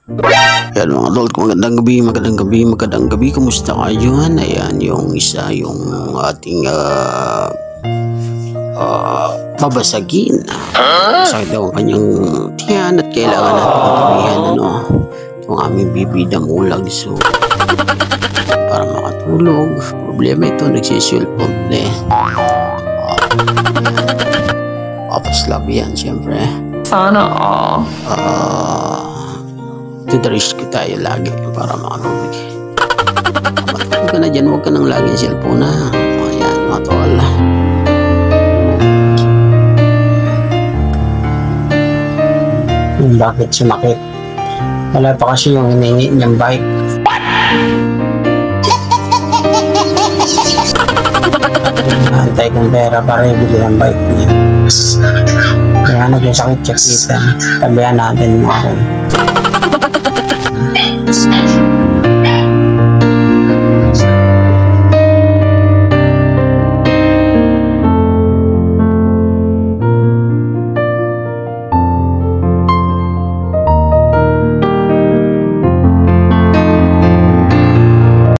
Yan mga tol, magandang gabi, kumusta kayo? Ayan yung isa, yung ating babasagin. Sakit daw ang kanyang tiyan at kailangan natin tabihan itong aming bibida mulag. So, para makatulog. Problema ito, nagsisulpon Papaslab yan, siyempre. Sana all. Tutarish ko tayo lagi para makatulog. Matulog ka na dyan, huwag ka nang lagi ang cellphone na. Ayan, mga tol. Bakit sumakit? Wala pa kasi yung hinihingi niyang bike. Antay kong pera para ibili ang bike niya. Kaya yung sakit siya kita. Tabihan natin mga